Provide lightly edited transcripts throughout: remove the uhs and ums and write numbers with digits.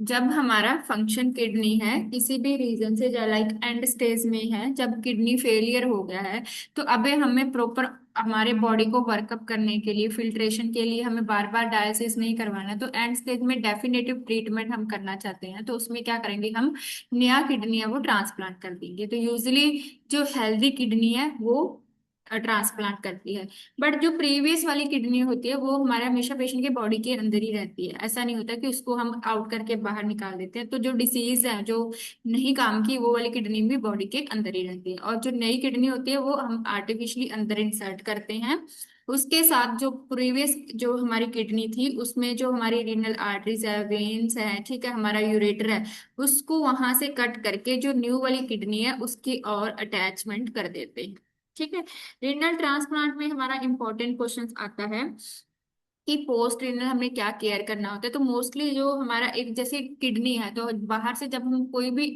जब हमारा function kidney है किसी भी रीजन से, लाइक एंड स्टेज में है, जब किडनी फेलियर हो गया है, तो अबे हमें प्रॉपर हमारे बॉडी को वर्कअप करने के लिए, फिल्ट्रेशन के लिए हमें बार बार डायलिसिस नहीं करवाना। तो एंड स्टेज में डेफिनेटिव ट्रीटमेंट हम करना चाहते हैं, तो उसमें क्या करेंगे, हम नया किडनी है वो ट्रांसप्लांट कर देंगे। तो यूजली जो हेल्दी किडनी है वो ट्रांसप्लांट करती है। बट जो प्रीवियस वाली किडनी होती है वो हमारे हमेशा पेशेंट के बॉडी के अंदर ही रहती है। ऐसा नहीं होता कि उसको हम आउट करके बाहर निकाल देते हैं। तो जो डिसीज है, जो नहीं काम की, वो वाली किडनी भी बॉडी के अंदर ही रहती है। और जो नई किडनी होती है वो हम आर्टिफिशियली अंदर इंसर्ट करते हैं। उसके साथ जो प्रीवियस जो हमारी किडनी थी उसमें जो हमारी रीनल आर्टरीज है, वेन्स है, ठीक है, हमारा यूरेटर है, उसको वहां से कट करके जो न्यू वाली किडनी है उसकी और अटैचमेंट कर देते हैं। ठीक है। रीनल ट्रांसप्लांट में हमारा इंपॉर्टेंट क्वेश्चन आता है कि पोस्ट रीनल हमें क्या केयर करना होता है। तो मोस्टली जो हमारा एक जैसे किडनी है, तो बाहर से जब हम कोई भी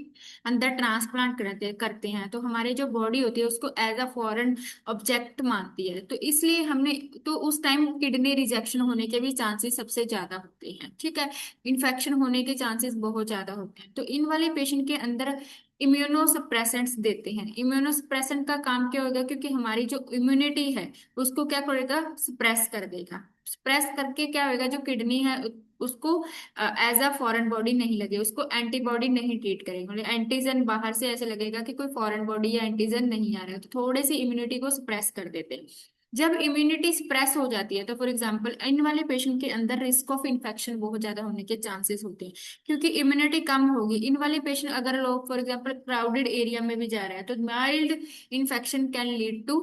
अंदर ट्रांसप्लांट करते हैं तो हमारी जो बॉडी होती है उसको एज अ फॉरेन ऑब्जेक्ट मानती है। तो इसलिए हमने, तो उस टाइम किडनी रिजेक्शन होने के भी चांसेस सबसे ज्यादा होते हैं। ठीक है। इन्फेक्शन होने के चांसेस बहुत ज्यादा होते हैं। तो इन वाले पेशेंट के अंदर इम्यूनोसप्रेसेंट्स देते हैं। इम्यूनोसप्रेसेंट का काम क्या होगा, क्योंकि हमारी जो इम्यूनिटी है उसको क्या करेगा, सप्रेस कर देगा। सप्रेस करके क्या होगा, जो किडनी है उसको एज अ फॉरेन बॉडी नहीं लगे, उसको एंटीबॉडी नहीं ट्रीट करेगा, मतलब एंटीजन बाहर से ऐसे लगेगा कि कोई फॉरेन बॉडी या एंटीजन नहीं आ रहा है, तो थोड़े सी इम्यूनिटी को सप्रेस कर देते हैं। जब इम्यूनिटी सप्रेस हो जाती है तो फॉर एग्जांपल इन वाले पेशेंट के अंदर रिस्क ऑफ इन्फेक्शन बहुत ज्यादा होने के चांसेस होते हैं, क्योंकि इम्यूनिटी कम होगी। इन वाले पेशेंट, अगर लोग फॉर एग्जांपल क्राउडेड एरिया में भी जा रहे हैं तो mild infection can lead to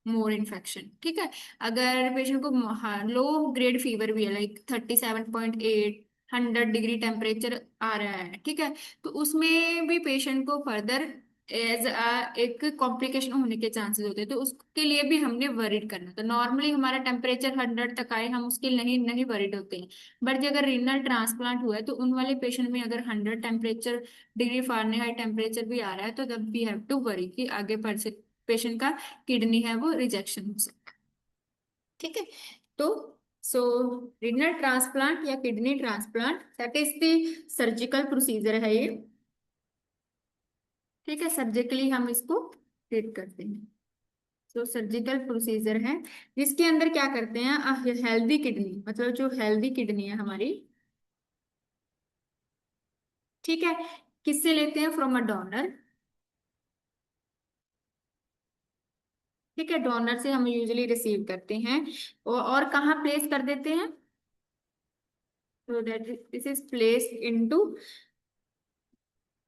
more infection. ठीक है। अगर पेशेंट को लो ग्रेड फीवर भी है, लाइक 37.8, 100 डिग्री टेम्परेचर आ रहा है, ठीक है, तो उसमें भी पेशेंट को फर्दर एज एक कॉम्प्लिकेशन होने के चांसेस होते हैं। तो उसके लिए भी हमने वरीड करना। तो नॉर्मली हमारा टेम्परेचर 100 तक आए, हम उसके नहीं नहीं वरीड होते हैं। बट जो अगर रीनल ट्रांसप्लांट हुआ है तो उन वाले पेशेंट में अगर 100 डिग्री फ़ारेनहाइट टेम्परेचर भी आ रहा है तो तब वी हैव टू वरी कि आगे पेशेंट का किडनी है वो रिजेक्शन हो सकता है। ठीक है। तो सो रीनल ट्रांसप्लांट या kidney transplant that is the surgical procedure है ये। ठीक है। सर्जिकली हम इसको ट्रीट करते हैं। तो सर्जिकल प्रोसीजर है जिसके अंदर क्या करते हैं, हेल्दी किडनी, मतलब जो हेल्दी किडनी है हमारी, ठीक है, किससे लेते हैं, फ्रॉम अ डोनर। ठीक है। डोनर से हम यूजुअली रिसीव करते हैं और कहाँ प्लेस कर देते हैं, तो that this is place into,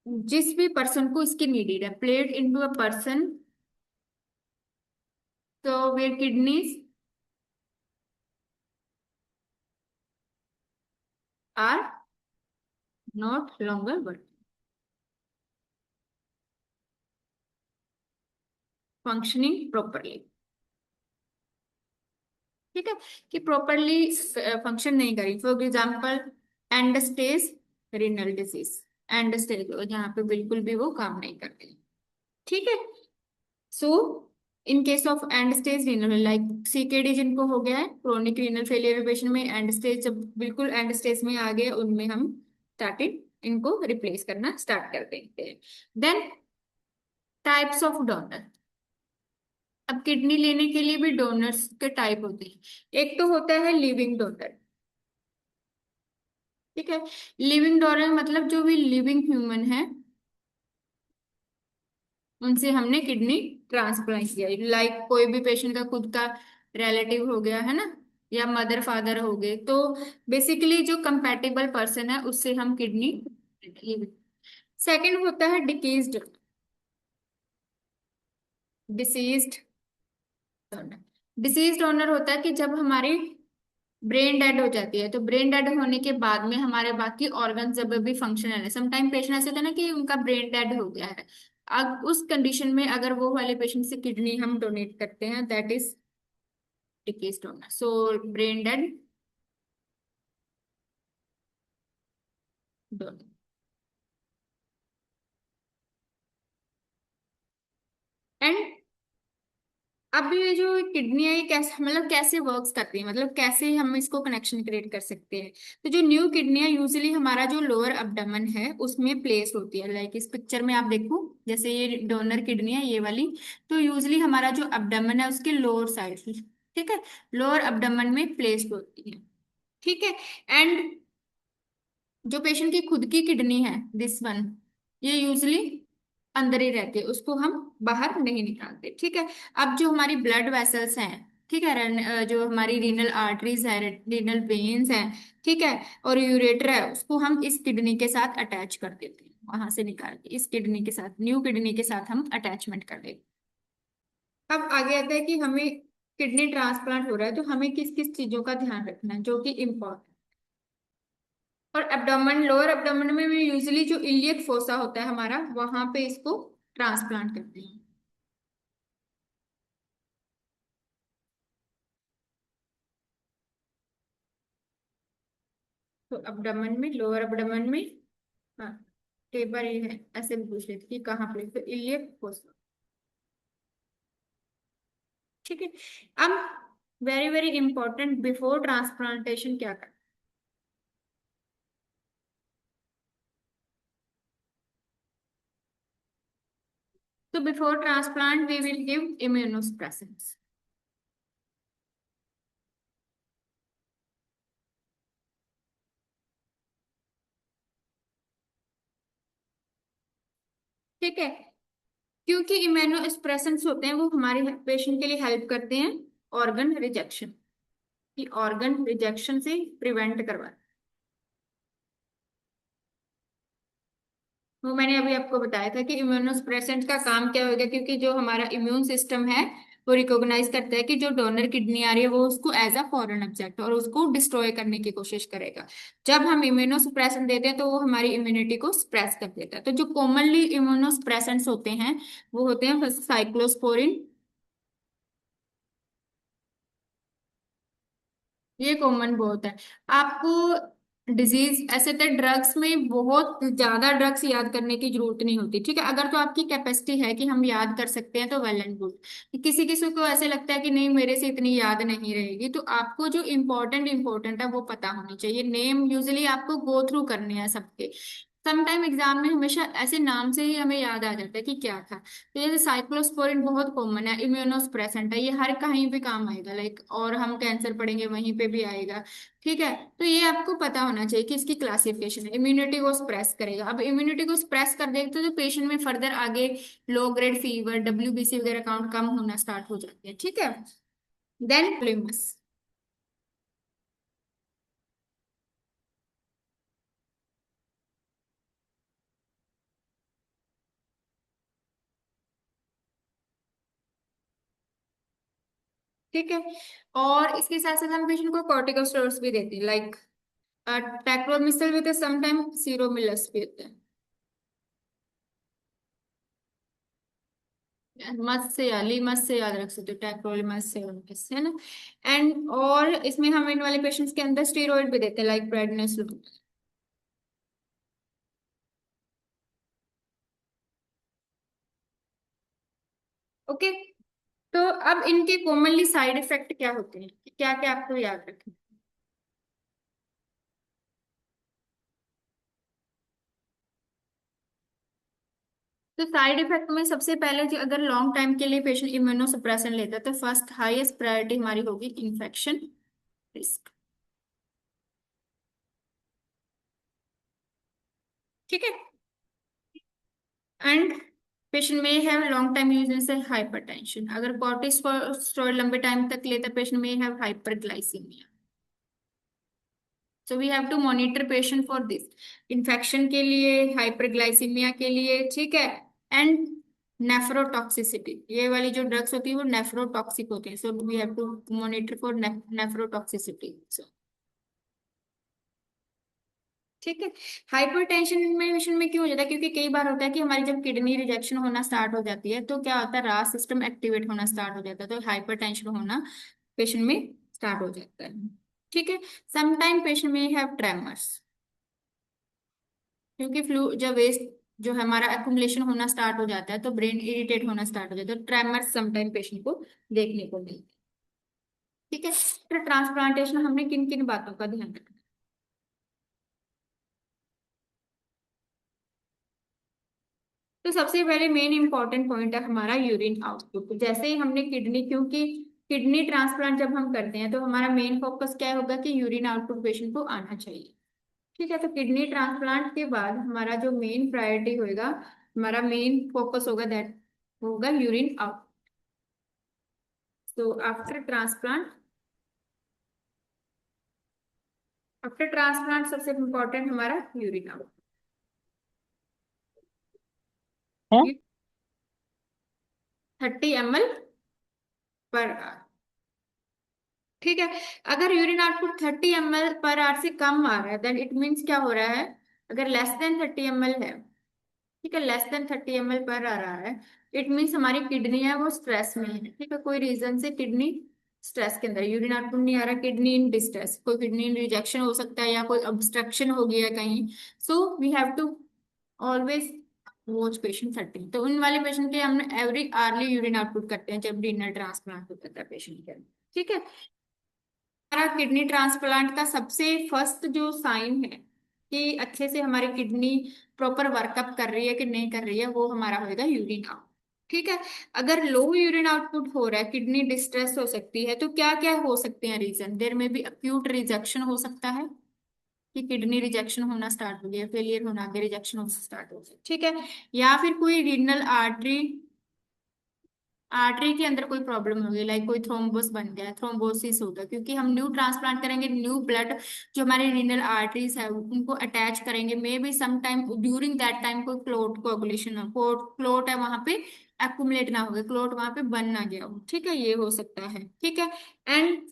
जिस भी पर्सन को इसकी नीडेड है, प्लेट इनटू अ पर्सन, तो where kidneys are not longer but functioning properly. ठीक है। कि प्रॉपरली फंक्शन नहीं करी, for example end stage renal disease, end stage जहाँ पे बिल्कुल भी वो काम नहीं करते। ठीक है। So in case of end stage renal, like CKD जिनको हो गया है, क्रोनिक रीनल फेलियर पेशेंट में एंड स्टेज, जब बिल्कुल एंड स्टेज में आ गए उनमें हम स्टार्टेड इनको रिप्लेस करना स्टार्ट कर देते हैं। Then types of donor. अब किडनी लेने के लिए भी डोनर्स के टाइप होते हैं। एक तो होता है लिविंग डोनर। ठीक है। लिविंग डोनर मतलब जो भी लिविंग ह्यूमन है उनसे हमने किडनी ट्रांसप्लांट किया, लाइक कोई भी पेशेंट का खुद का रिलेटिव हो गया है ना, या मदर फादर हो गए, तो बेसिकली जो कंपैटिबल पर्सन है उससे हम किडनी। सेकंड होता है डिकेज्ड, डिसीज्ड डोनर। डिसीज्ड डोनर होता है कि जब हमारी ब्रेन डेड हो जाती है, तो ब्रेन डेड होने के बाद में हमारे बाकी ऑर्गन जब भी फंक्शनल है, समटाइम पेशेंट ऐसे होता है ना कि उनका ब्रेन डेड हो गया है, अब उस कंडीशन में अगर वो वाले पेशेंट से किडनी हम डोनेट करते हैं, that is decays donor. So brain dead donor. And अब ये जो किडनी है ये कैसे मतलब कैसे वर्क्स करती है, मतलब कैसे हम इसको कनेक्शन क्रिएट कर सकते हैं। तो जो न्यू किडनी है यूजुअली हमारा जो लोअर अब्डोमेन है उसमें प्लेस होती है, लाइक इस पिक्चर में आप देखो, जैसे ये डोनर किडनी है ये वाली। तो यूजुअली हमारा जो अब्डोमेन है उसके लोअर साइड, ठीक है, लोअर अब्डोमेन में प्लेस होती है, ठीक है। एंड जो पेशेंट की खुद की किडनी है, दिस वन, ये यूजली अंदर ही रहती है, उसको हम बाहर नहीं निकालते, ठीक है। अब जो हमारी ब्लड वेसल्स हैं, ठीक है, जो हमारी रीनल आर्टरीज है, रीनल वेन्स हैं, ठीक है, और यूरेटर है, उसको हम इस किडनी के साथ अटैच कर देते हैं, वहां से निकाल के इस किडनी के साथ, न्यू किडनी के साथ हम अटैचमेंट कर देते हैं। अब आगे आता है कि हमें किडनी ट्रांसप्लांट हो रहा है तो हमें किस किस चीजों का ध्यान रखना है जो कि इम्पोर्टेंट। और एब्डोमेन, लोअर एब्डोमेन में भी यूजुअली जो इलियक फोसा होता है हमारा, वहां पे इसको ट्रांसप्लांट करते हैं। तो एब्डोमेन में, लोअर एब्डोमेन में, हाँ, कई बार ये है ऐसे भी पूछ लेते कि कहाँ पे, तो इलियक फोसा, ठीक है। अब very very important, before transplantation क्या करना। तो before transplant we will give immunosuppressants, ठीक है, क्योंकि इम्यूनोसप्रेसेंट्स होते हैं वो हमारे पेशेंट के लिए हेल्प करते हैं ऑर्गन रिजेक्शन, कि ऑर्गन रिजेक्शन से प्रिवेंट करवा। वो मैंने अभी आपको बताया था कि इम्यूनोसप्रेसेंट का काम क्या होगा, क्योंकि जो हमारा इम्यून सिस्टम है वो रिकॉग्नाइज करता है कि जो डोनर किडनी आ रही है वो उसको एज अ फॉरेन ऑब्जेक्ट, और उसको डिस्ट्रॉय करने की कोशिश करेगा। जब हम इम्यूनोसप्रेसेंट देते हैं तो वो हमारी इम्यूनिटी को सप्रेस कर देता है। तो जो कॉमनली इम्यूनोसप्रेसेंट्स होते हैं वो होते हैं फर्स्ट साइक्लोस्पोरिन, ये कॉमन बहुत है। आपको डिजीज ऐसे तो ड्रग्स में बहुत ज्यादा ड्रग्स याद करने की जरूरत नहीं होती, ठीक है, अगर तो आपकी कैपेसिटी है कि हम याद कर सकते हैं तो वेल एंड गुड। किसी किसी को ऐसे लगता है कि नहीं मेरे से इतनी याद नहीं रहेगी, तो आपको जो इम्पोर्टेंट है वो पता होनी चाहिए। नेम यूजुअली आपको गो थ्रू करने हैं सबके। समटाइम एग्जाम में हमेशा ऐसे नाम से ही हमें याद आ जाता है कि क्या था। तो जैसे साइक्लोस्पोरिन बहुत कॉमन है, इम्यूनोसप्रेसेंट है, ये हर कहीं पे काम आएगा, लाइक और हम कैंसर पढ़ेंगे वहीं पे भी आएगा, ठीक है। तो ये आपको पता होना चाहिए कि इसकी क्लासिफिकेशन है, इम्यूनिटी को स्प्रेस करेगा। अब इम्यूनिटी को स्प्रेस कर देगा तो पेशेंट में फर्दर आगे लो ग्रेड फीवर, डब्ल्यूबीसी वगैरह काउंट कम होना स्टार्ट हो जाती है, ठीक है। देन लिम्स, ठीक है। और इसके साथ साथ हम पेशेंट को कॉर्टिकोस्टेरॉइड्स भी देते हैं, लाइक टैक्रोमिसल भी, तो समटाइम सीरोमिलस भी होते हैं। मस्त से याद रख सकते हो, टैक्रोलिमस से है ना। एंड और इसमें हम इन वाले पेशेंट्स के अंदर स्टेरॉइड भी देते हैं, लाइक प्रेडनिसोलोन, ओके। तो अब इनके कॉमनली साइड इफेक्ट क्या होते हैं, क्या क्या आपको याद रखना। तो साइड इफेक्ट में सबसे पहले जो, अगर लॉन्ग टाइम के लिए पेशेंट इम्यूनोसप्रेशन लेता है तो फर्स्ट हाईएस्ट प्रायोरिटी हमारी होगी इन्फेक्शन रिस्क, ठीक है। एंड पेशेंट में हैव लॉन्ग टाइम यूज से हाइपरटेंशन, अगर कॉर्टिसोस्टेरॉइड लंबे टाइम तक लेता पेशेंट में have hyperglycaemia. So we have to monitor patient for this, infection के लिए, हाइपरग्लाइसीमिया के लिए, ठीक है। एंड नेफ्रोटॉक्सिसिटी, ये वाली जो ड्रग्स होती है वो नेफ्रोटॉक्सिक होती है, so we have to monitor for nephrotoxicity, ठीक है। हाइपरटेंशन में पेशेंट में क्यों हो जाता है, क्योंकि कई बार होता है कि हमारी जब किडनी रिजेक्शन होना स्टार्ट हो जाती है तो क्या होता है, रास सिस्टम एक्टिवेट होना स्टार्ट हो जाता है, तो हाइपरटेंशन होना पेशेंट में स्टार्ट हो जाता है, ठीक है। समटाइम पेशेंट में हैव ट्रेमर्स, क्योंकि फ्लू जब वेस्ट जो हमारा एक्युमुलेशन होना स्टार्ट हो जाता है, तो ब्रेन इरिटेट होना स्टार्ट हो जाता है, तो ट्रेमर्स समटाइम पेशेंट को देखने को मिलते हैं। ठीक है, तो ट्रांसप्लांटेशन हमने किन किन बातों का ध्यान रखना। तो सबसे पहले मेन इंपॉर्टेंट पॉइंट है हमारा यूरिन आउटपुट। जैसे ही हमने किडनी, क्योंकि किडनी ट्रांसप्लांट जब हम करते हैं तो हमारा मेन फोकस क्या होगा कि यूरिन आउटपुट पेशेंट को आना चाहिए। ठीक है, तो किडनी ट्रांसप्लांट के बाद हमारा जो मेन प्रायोरिटी होगा, हमारा मेन फोकस होगा, दैट होगा यूरिन आउट। तो आफ्टर ट्रांसप्लांट सबसे इम्पोर्टेंट हमारा यूरिन आउट। है। 30 ml पर आवर। ठीक है, अगर urine output 30 ml per hour से कम आ रहा है, देन इट मीन्स क्या हो रहा है, अगर लेस देन 30 ml है, ठीक है, लेस देन 30 ml पर आ रहा है, इट मीन्स हमारी किडनी है वो स्ट्रेस में है। ठीक है, कोई रीजन से किडनी स्ट्रेस के अंदर, यूरिन आउटपुट नहीं आ रहा, किडनी इन डिस्ट्रेस, कोई किडनी रिजेक्शन हो सकता है या कोई ऑब्स्ट्रक्शन हो गया कहीं। So we have to always watch patient 30। तो उन वाले पेशेंट के हमने एवरी आर्ली यूरिन आउटपुट करते हैं जब रीनल ट्रांसप्लांट होता है पेशेंट के अंदर। ठीक है, हमारा किडनी ट्रांसप्लांट का सबसे फर्स्ट जो साइन है कि अच्छे से हमारी किडनी प्रॉपर वर्कअप कर रही है कि नहीं कर रही है, वो हमारा होगा यूरिन आउट। ठीक है, अगर लो यूरिन आउटपुट हो रहा है, किडनी डिस्ट्रेस हो सकती है, तो क्या क्या हो सकते हैं रीजन, देर में भी अक्यूट रिजेक्शन हो सकता है कि किडनी रिजेक्शन होना स्टार्ट हो गया, फेलियर होना आगे, रिजेक्शन होना स्टार्ट हो गया। ठीक है, या फिर कोई रीनल आर्टरी, आर्टरी के अंदर कोई प्रॉब्लम होगी, लाइक कोई थ्रोम्बोस बन गया, थ्रोम्बोसिस होगा, क्योंकि हम न्यू ट्रांसप्लांट करेंगे, न्यू ब्लड जो हमारे रीनल आर्टरीज है उनको अटैच करेंगे, maybe some time during that time कोई क्लोट कोagulation हो, क्लोट है वहां पे एक्युमुलेट ना हो गया, क्लोट वहां पे बन ना गया हो। ठीक है, ये हो सकता है। ठीक है, एंड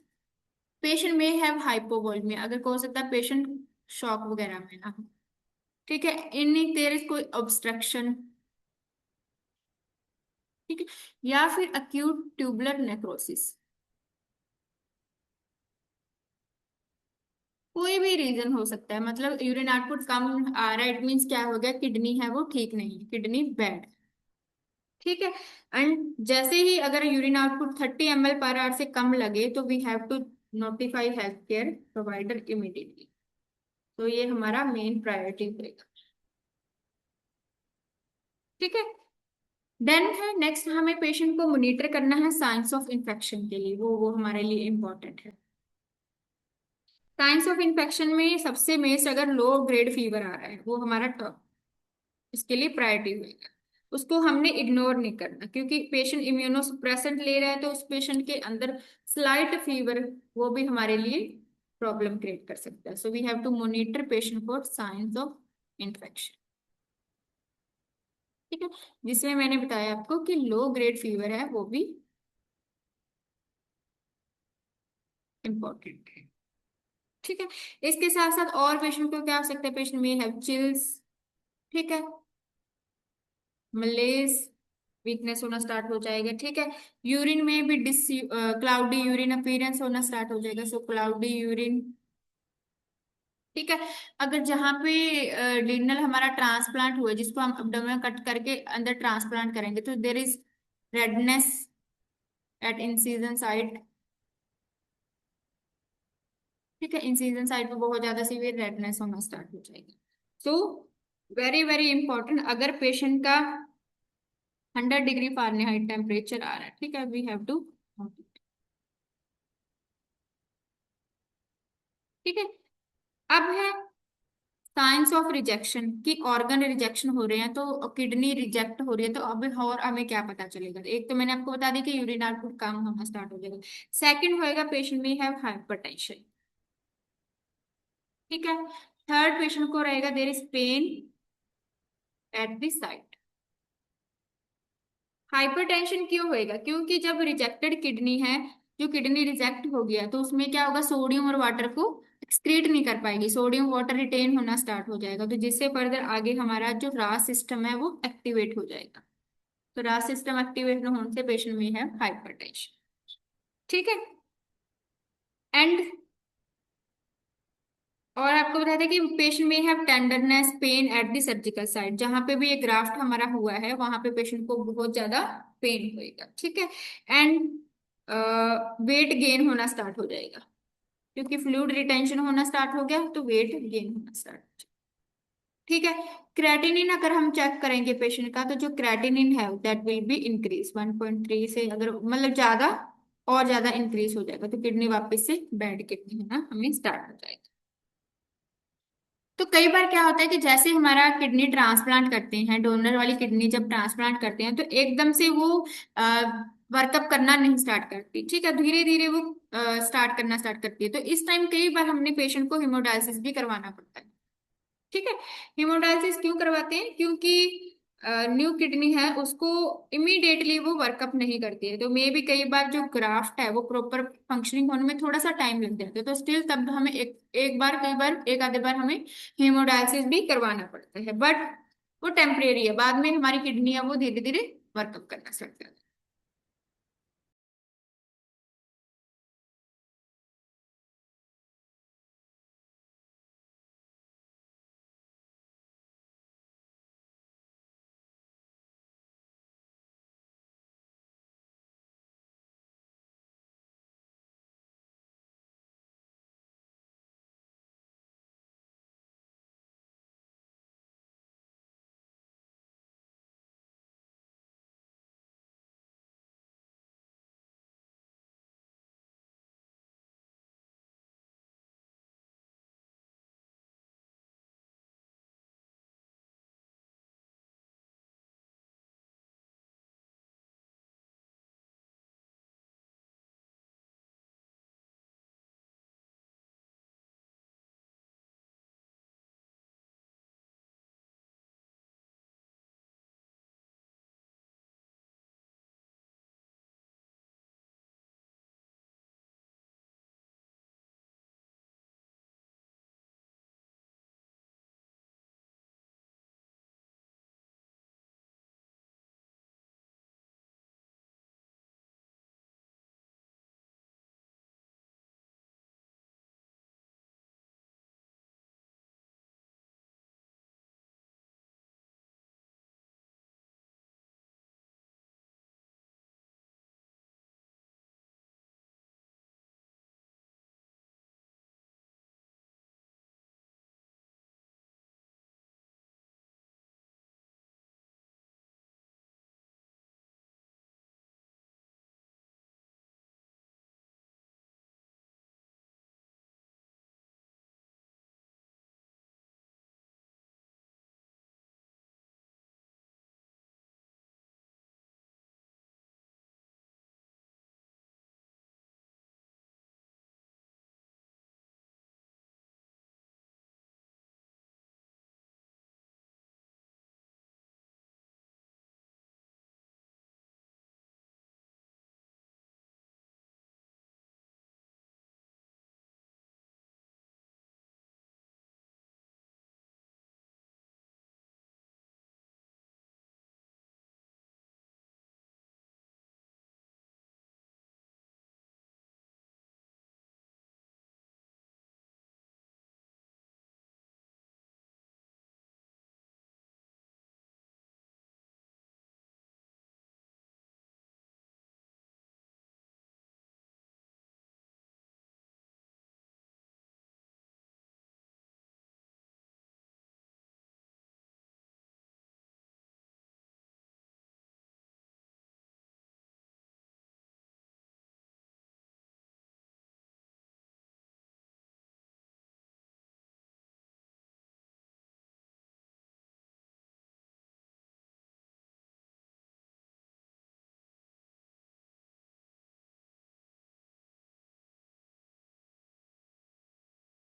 पेशेंट में हैव हाइपोवोल्मिया, अगर को हो सकता है पेशेंट शॉक वगैरह में ना हो। ठीक है, इन देयर इज कोई ऑब्स्ट्रक्शन। ठीक है, या फिर अक्यूट ट्यूबुलर नेक्रोसिस, कोई भी रीजन हो सकता है, मतलब यूरिन आउटपुट कम आ रहा है, इट मीन्स क्या हो गया, किडनी है वो ठीक नहीं है, किडनी बैड। ठीक है, एंड जैसे ही अगर urine output 30 ml per hour से कम लगे, तो we have to notify health care provider immediately. तो ये हमारा मेन प्रायोरिटी होगा। ठीक है, देन है नेक्स्ट, हमें पेशेंट को मॉनिटर करना है साइंस ऑफ इन्फेक्शन के लिए, वो हमारे लिए इम्पोर्टेंट है। साइंस ऑफ इन्फेक्शन में सबसे मेस्ट, अगर लो ग्रेड फीवर आ रहा है, वो हमारा टॉप, इसके लिए प्रायोरिटी होगा। उसको हमने इग्नोर नहीं करना, क्योंकि पेशेंट इम्यूनोसप्रेसेंट ले रहा है, तो उस पेशेंट के अंदर स्लाइट फीवर वो भी हमारे लिए प्रॉब्लम क्रिएट कर सकता है। So we have to monitor patient for science of infection. ठीक है, जिसमें मैंने बताया आपको कि लो ग्रेड फीवर है वो भी इम्पोर्टेंट है। ठीक है, इसके साथ साथ और पेशेंट को क्या हो सकता है, पेशेंट में हैव चिल्स, ठीक है, मलेज, वीकनेस होना स्टार्ट हो जाएगा। ठीक है, यूरिन में भी डिस क्लाउडी यूरिन अपीयरेंस होना स्टार्ट हो जाएगा, सो क्लाउडी यूरिन। ठीक है, अगर जहाँ पे रीनल हमारा ट्रांसप्लांट हुआ है, जिसको हम abdomen कट करके अंदर ट्रांसप्लांट करेंगे, तो there is redness at incision site. ठीक है, इंसिजन साइट पे बहुत ज्यादा सीवियर रेडनेस होना स्टार्ट हो जाएगी। सो वेरी वेरी इंपॉर्टेंट, अगर पेशेंट का 100 डिग्री फ़ारेनहाइट टेम्परेचर आ रहा है, ठीक है, वी हैव टू। ठीक है, अब है साइंस ऑफ रिजेक्शन, की ऑर्गन रिजेक्शन हो रहे हैं, तो किडनी रिजेक्ट हो रही है, तो अब और हमें क्या पता चलेगा, एक तो मैंने आपको बता दी कि यूरिन आउटपुट कम होना स्टार्ट हो जाएगा। सेकंड होएगा पेशेंट में हैव हाइपरटेंशन। ठीक है, थर्ड पेशेंट को रहेगा there is pain at the site. Hypertension क्यों होएगा, क्योंकि जब रिजेक्टेड किडनी है, जो किडनी रिजेक्ट हो गया, तो उसमें क्या होगा, सोडियम और वाटर को एक्सक्रीट नहीं कर पाएगी, सोडियम वाटर रिटेन होना स्टार्ट हो जाएगा, तो जिससे फर्दर आगे हमारा जो रास सिस्टम है वो एक्टिवेट हो जाएगा। तो रास सिस्टम एक्टिवेट होने से पेशेंट में है हाइपरटेंशन। ठीक है, एंड और आपको बताया था कि पेशेंट में have tenderness pen at the surgical site, जहां पे भी ये ग्राफ्ट हमारा हुआ है वहां पे पेशेंट को बहुत ज्यादा पेन होएगा, ठीक है। एंड वेट गेन होना स्टार्ट हो जाएगा, क्योंकि फ्लूइड रिटेंशन होना स्टार्ट हो गया तो वेट गेन होना स्टार्ट हो जाएगा, ठीक है। क्रेटिनिन अगर हम चेक करेंगे पेशेंट का, तो जो क्रेटिनिन है दैट विल बी इंक्रीज 1.3 से, अगर मतलब ज्यादा और ज्यादा इंक्रीज हो जाएगा तो किडनी वापस से बैड किडनी होना हमें स्टार्ट हो जाएगा। तो कई बार क्या होता है कि जैसे हमारा किडनी ट्रांसप्लांट करते हैं, डोनर वाली किडनी जब ट्रांसप्लांट करते हैं तो एकदम से वो वर्कअप करना नहीं स्टार्ट करती, ठीक है, धीरे धीरे वो स्टार्ट करना स्टार्ट करती है। तो इस टाइम कई बार हमने पेशेंट को हिमोडायलिसिस भी करवाना पड़ता है, ठीक है। हिमोडायलिसिस क्यों करवाते हैं? क्योंकि न्यू किडनी है उसको इमीडिएटली वो वर्कअप नहीं करती है, तो मे भी कई बार जो ग्राफ्ट है वो प्रॉपर फंक्शनिंग होने में थोड़ा सा टाइम लग जाता है, तो स्टिल तब हमें एक बार, कई बार एक आधे बार हमें हेमोडायलिसिस भी करवाना पड़ता है, बट वो टेम्परेरी है, बाद में हमारी किडनी है वो धीरे धीरे वर्कअप करना स्टार्ट करती है।